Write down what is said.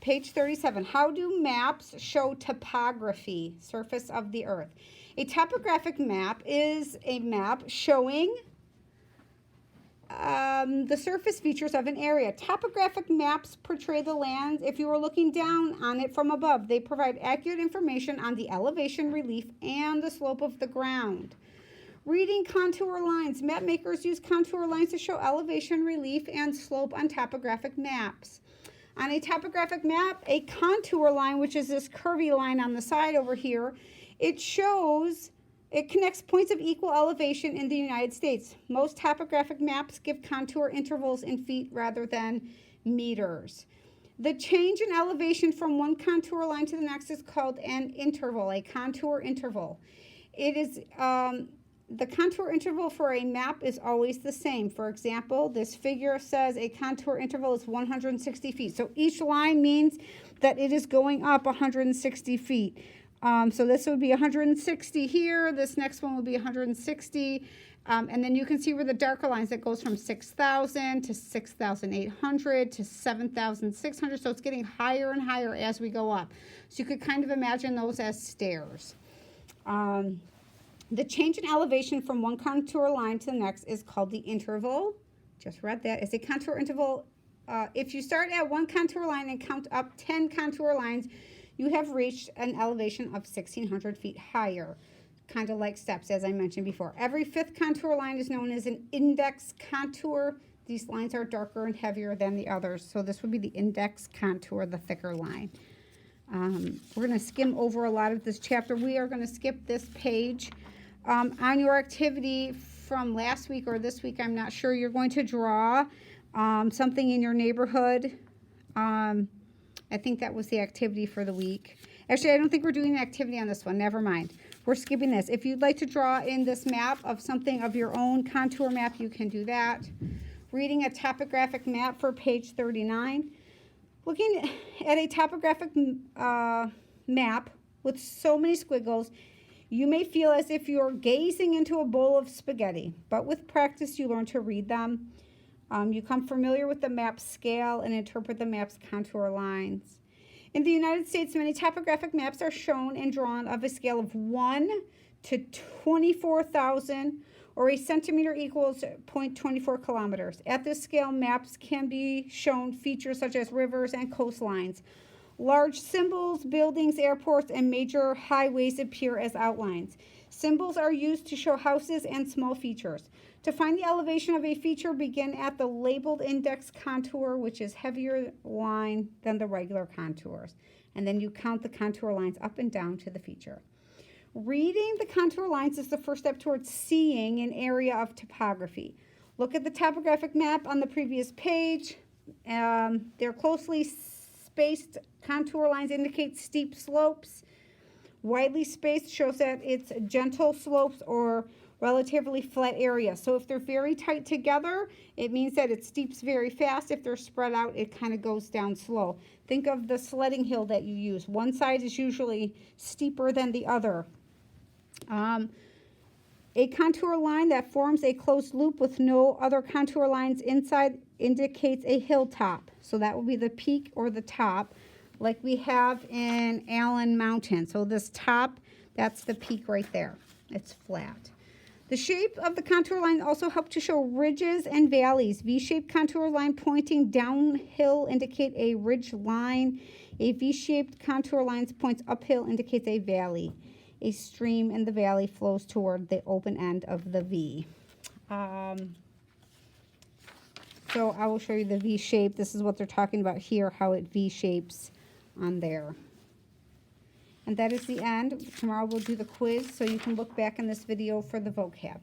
Page 37. How do maps show topography, surface of the earth? A topographic map is a map showing the surface features of an area. Topographic maps portray the land if you were looking down on it from above. They provide accurate information on the elevation, relief, and the slope of the ground. Reading contour lines. Map makers use contour lines to show elevation, relief, and slope on topographic maps. On a topographic map, a contour line, which is this curvy line on the side over here, it connects points of equal elevation in the United States. Most topographic maps give contour intervals in feet rather than meters. The change in elevation from one contour line to the next is called an interval, a contour interval. It is the contour interval for a map is always the same. For example, this figure says a contour interval is 160 feet. So each line means that it is going up 160 feet. So this would be 160 here. This next one will be 160. And then you can see where the darker lines, that goes from 6,000 to 6,800 to 7,600. So it's getting higher and higher as we go up. So you could kind of imagine those as stairs. The change in elevation from one contour line to the next is called the interval. Just read that. It's a contour interval. If you start at one contour line and count up 10 contour lines, you have reached an elevation of 1,600 feet higher, kind of like steps, as I mentioned before. Every fifth contour line is known as an index contour. These lines are darker and heavier than the others, so this would be the index contour, the thicker line. We're going to skim over a lot of this chapter. We are going to skip this page. On your activity from last week or this week, I'm not sure, you're going to draw something in your neighborhood. I think that was the activity for the week. Actually, I don't think we're doing an activity on this one. Never mind. We're skipping this. If you'd like to draw in this map of something of your own contour map, you can do that. Reading a topographic map for page 39. Looking at a topographic map with so many squiggles, you may feel as if you're gazing into a bowl of spaghetti, but with practice, you learn to read them. You become familiar with the map's scale and interpret the map's contour lines. In the United States, many topographic maps are shown and drawn of a scale of 1 to 24,000, or a centimeter equals 0.24 kilometers. At this scale, maps can be shown features such as rivers and coastlines. Large symbols, buildings, airports, and major highways appear as outlines. Symbols are used to show houses and small features. To find the elevation of a feature, begin at the labeled index contour, which is heavier line than the regular contours. And then you count the contour lines up and down to the feature. Reading the contour lines is the first step towards seeing an area of topography. Look at the topographic map on the previous page. They're closely spaced contour lines indicate steep slopes. Widely spaced shows that it's gentle slopes or relatively flat area. So if they're very tight together, it means that it steeps very fast. If they're spread out, it kind of goes down slow. Think of the sledding hill that you use. One side is usually steeper than the other. A contour line that forms a closed loop with no other contour lines inside indicates a hilltop. So that will be the peak or the top, like we have in Allen Mountain. So this top, that's the peak right there. It's flat. The shape of the contour line also helps to show ridges and valleys. V-shaped contour line pointing downhill indicate a ridge line. A V-shaped contour line points uphill indicates a valley. A stream in the valley flows toward the open end of the V. So I will show you the V shape. This is what they're talking about here, how it V shapes on there. And that is the end. Tomorrow we'll do the quiz, so you can look back in this video for the vocab.